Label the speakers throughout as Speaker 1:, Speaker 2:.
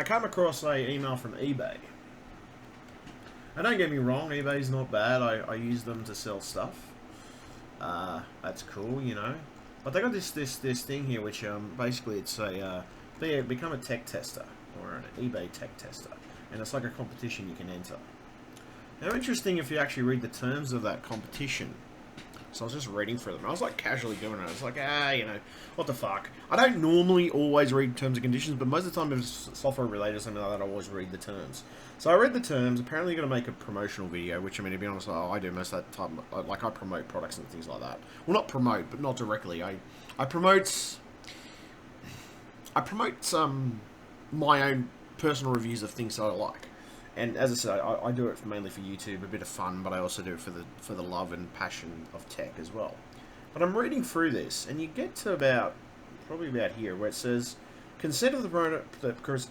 Speaker 1: I come across a email from eBay. And don't get me wrong, eBay's not bad. I use them to sell stuff. That's cool, you know. But they got this thing here, which basically it's a become a tech tester or an eBay tech tester, and it's like a competition you can enter. Now, interesting if you actually read the terms of that competition. So I was just reading through them. I was like casually doing it. I was like, you know, what the fuck. I don't normally always read terms and conditions, but most of the time if it's software related or something like that, I always read the terms. So I read the terms. Apparently you're going to make a promotional video, which, I mean, to be honest, I do most of that time. Like, I promote products and things like that. Well, not promote, but not directly. I promote my own personal reviews of things that I like. And as I said, I do it mainly for YouTube, a bit of fun, but I also do it for the love and passion of tech as well. But I'm reading through this, and you get to probably about here, where it says, consent of the promoter,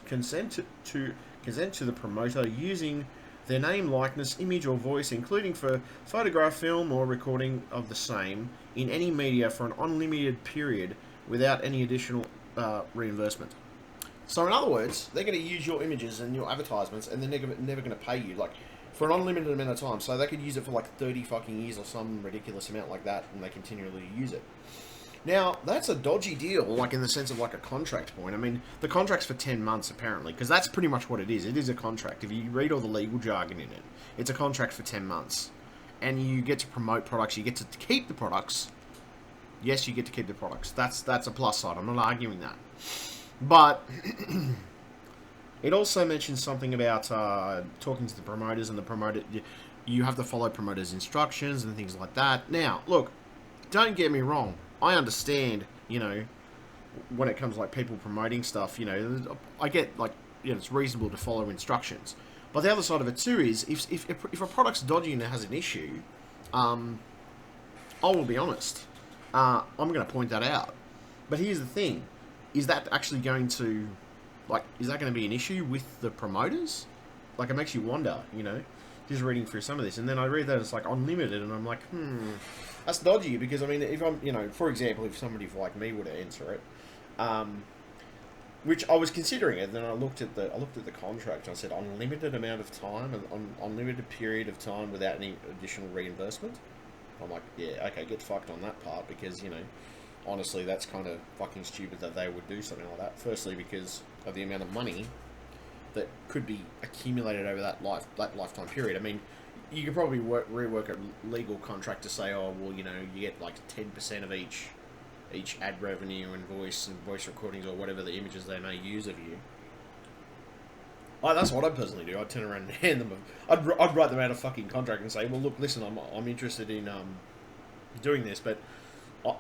Speaker 1: consent to the promoter using their name, likeness, image, or voice, including for photograph, film, or recording of the same in any media for an unlimited period without any additional reimbursement. So in other words, they're going to use your images and your advertisements, and they're never going to pay you, like, for an unlimited amount of time. So they could use it for like 30 fucking years or some ridiculous amount like that, and they continually use it. Now, that's a dodgy deal, like in the sense of like a contract point. I mean, the contract's for 10 months apparently, because that's pretty much what it is. It is a contract. If you read all the legal jargon in it, it's a contract for 10 months. And you get to promote products, you get to keep the products. Yes, you get to keep the products. That's a plus side. I'm not arguing that. But it also mentions something about talking to the promoters, and the promoter, you have to follow promoters' instructions and things like that. Now, look, don't get me wrong. I understand, you know, when it comes like people promoting stuff, you know, I get like, you know, it's reasonable to follow instructions. But the other side of it too is if a product's dodgy and it has an issue, I will be honest. I'm going to point that out. But here's the thing. Is that actually going to, like, is that going to be an issue with the promoters? Like, it makes you wonder, you know, just reading through some of this. And then I read that it's like unlimited, and I'm like, that's dodgy, because, I mean, if I'm, you know, for example, if somebody like me were to enter it, which I was considering it, then I looked at the contract, and I said unlimited amount of time, and unlimited period of time without any additional reimbursement. I'm like, yeah, okay, get fucked on that part, because, you know, honestly, that's kind of fucking stupid that they would do something like that. Firstly, because of the amount of money that could be accumulated over that lifetime period. I mean, you could probably rework a legal contract to say, oh, well, you know, you get like 10% of each ad revenue and voice recordings or whatever the images they may use of you. Oh, that's what I'd personally do. I'd turn around and hand them I'd write them out a fucking contract and say, well, look, listen, I'm interested in doing this, but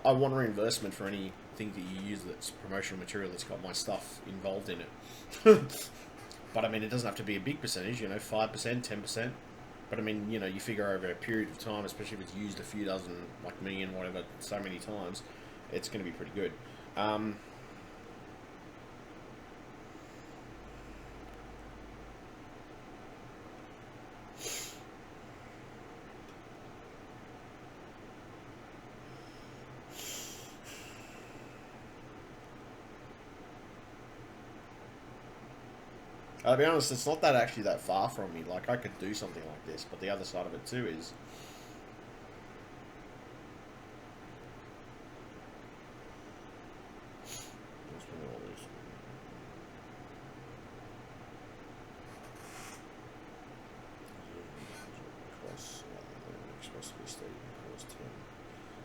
Speaker 1: I want reimbursement for anything that you use that's promotional material that's got my stuff involved in it. But I mean, it doesn't have to be a big percentage, you know, 5%, 10%. But I mean, you know, you figure over a period of time, especially if it's used a few dozen, like million, whatever, so many times, it's going to be pretty good. I'll be honest, it's not actually that far from me. Like, I could do something like this, but the other side of it too is,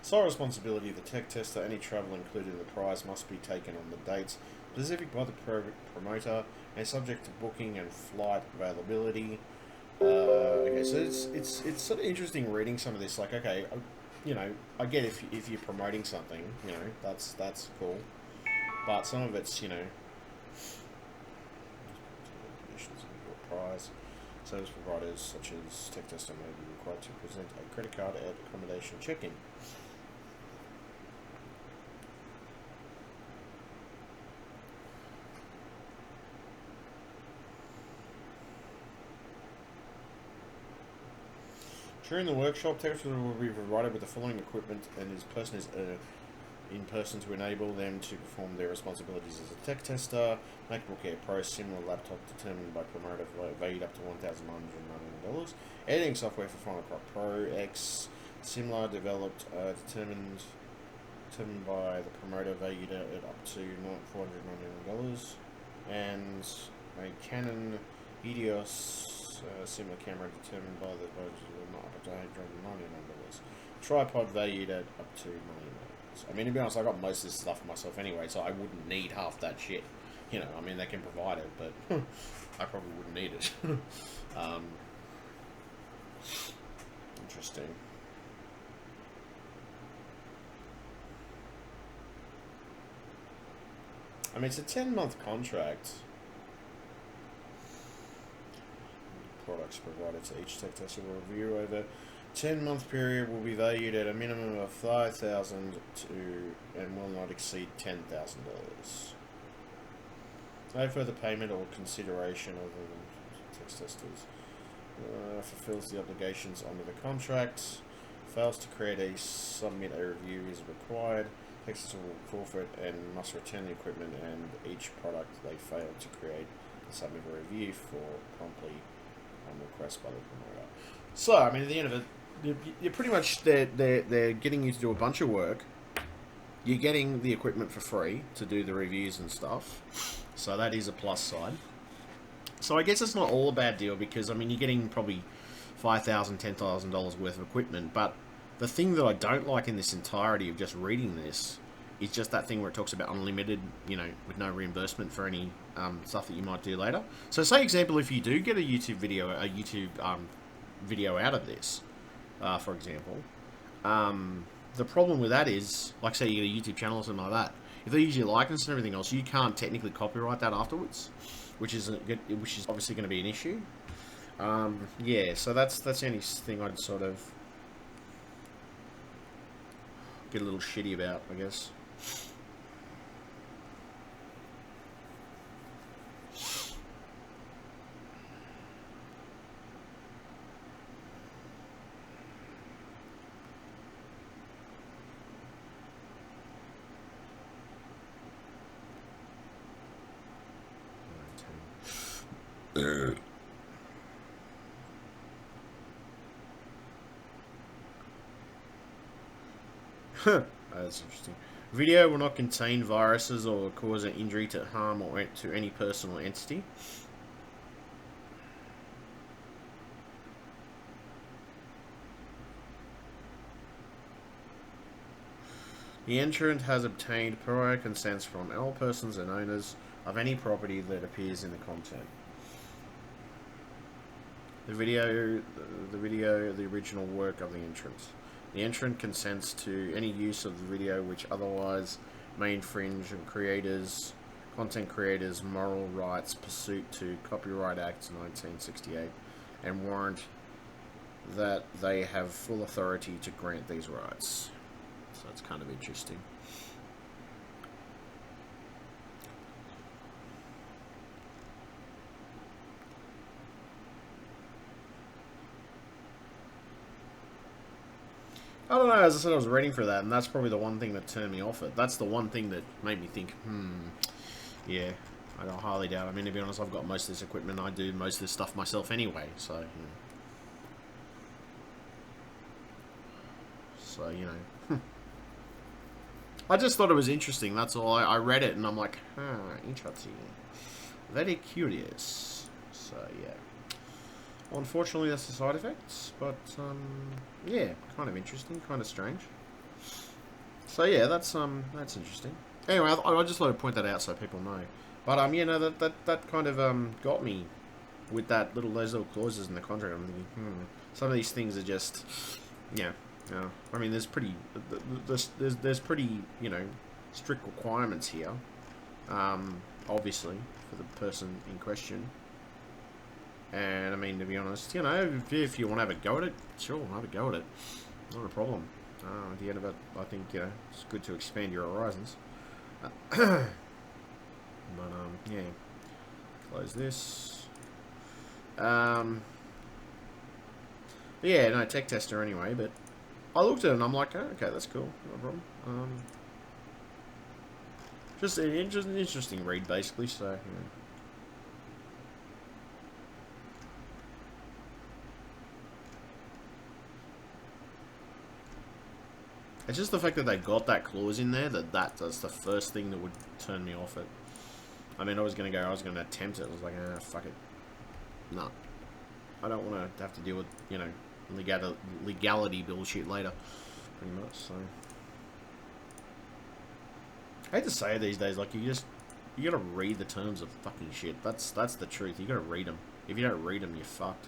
Speaker 1: sole responsibility of the tech tester. Any travel included in the price must be taken on the dates specific by the promoter and subject to booking and flight availability. Okay, so it's sort of interesting reading some of this. Like, okay, you know, I get if you're promoting something, you know, that's cool, but some of it's, you know, conditions of your price. Service providers such as tech tester may be required to present a credit card at accommodation check-in. During the workshop, tech tester will be provided with the following equipment, and his person is in person to enable them to perform their responsibilities as a tech tester. MacBook Air Pro, similar laptop determined by promoter, valued up to $1,999. Editing software for Final Cut Pro X, similar, developed, determined by the promoter, valued at up to $499. And a Canon EOS, similar camera, determined by the up to $899. Tripod valued at up to $1 million. I mean, to be honest, I got most of this stuff for myself anyway, so I wouldn't need half that shit. You know, I mean, they can provide it, but I probably wouldn't need it. Interesting. I mean, it's a 10-month contract. Products provided to each tech tester will review over 10-month period will be valued at a minimum of $5,000 and will not exceed $10,000. No further payment or consideration of the tech testers fulfills the obligations under the contract. Fails to create a submit a review is required. Tech tester will forfeit and must return the equipment and each product they fail to create and submit a review for promptly on request by the promoter. So, I mean, at the end of it, you're pretty much they're getting you to do a bunch of work. You're getting the equipment for free to do the reviews and stuff, so that is a plus side. So I guess it's not all a bad deal because I mean you're getting probably $5,000, $10,000 worth of equipment. But the thing that I don't like in this entirety of just reading this is just that thing where it talks about unlimited, you know, with no reimbursement for any stuff that you might do later. So, say example, if you do get a YouTube video out of this. For example, the problem with that is, like say you get a YouTube channel or something like that, if they use your likeness and everything else, you can't technically copyright that afterwards, which is obviously going to be an issue. Yeah, so that's the only thing I'd sort of get a little shitty about, I guess. That's interesting. Video will not contain viruses or cause an injury to harm or to any person or entity. The entrant has obtained prior consents from all persons and owners of any property that appears in the content. The original work of the entrant. The entrant consents to any use of the video which otherwise may infringe on content creators' moral rights pursuant to Copyright Act 1968 and warrant that they have full authority to grant these rights. So that's kind of interesting. I don't know, as I said, I was reading for that, and that's probably the one thing that turned me off it. That's the one thing that made me think, yeah, I don't highly doubt. I mean, to be honest, I've got most of this equipment, I do most of this stuff myself anyway, so, So, you know. I just thought it was interesting, that's all. I read it, and I'm like, interesting. Very curious. So, yeah. Well, unfortunately, that's the side effects, but, yeah, kind of interesting, kind of strange. So, yeah, that's interesting. Anyway, I just thought I'd point that out so people know. But, you know, that kind of, got me with those little clauses in the contract. I'm thinking, some of these things are just, yeah, I mean, there's pretty, you know, strict requirements here, obviously, for the person in question. And, I mean, to be honest, you know, if you want to have a go at it, sure, have a go at it. Not a problem. At the end of it, I think, you know, it's good to expand your horizons. But, yeah. Close this. But yeah, no, tech tester anyway, but I looked at it and I'm like, oh, okay, that's cool. No problem. Just an interesting read, basically, so, yeah. It's just the fact that they got that clause in there, that's the first thing that would turn me off it. I mean, I was going to attempt it. I was like, fuck it. No. I don't want to have to deal with, you know, legality bullshit later. Pretty much, so. I hate to say it these days, like, you gotta read the terms of fucking shit. That's the truth. You gotta read them. If you don't read them, you're fucked.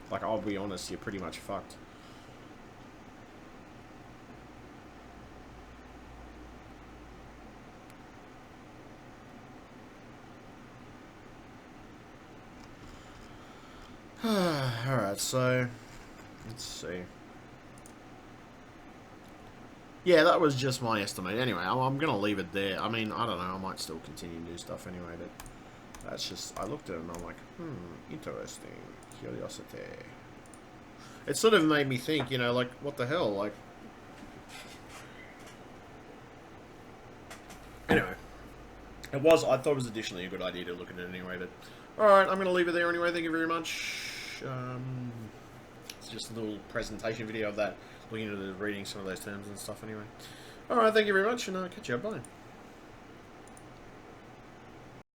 Speaker 1: Like, I'll be honest, you're pretty much fucked. Alright, so let's see. Yeah, that was just my estimate. Anyway, I'm going to leave it there. I mean, I don't know. I might still continue to do stuff anyway, but that's just... I looked at it and I'm like, interesting. Curiosity. It sort of made me think, you know, like, what the hell? Like... Anyway. I thought it was additionally a good idea to look at it anyway, but... Alright, I'm going to leave it there anyway. Thank you very much. It's just a little presentation video of that, looking into reading some of those terms and stuff anyway. Alright, thank you very much, and I'll catch you up. Bye.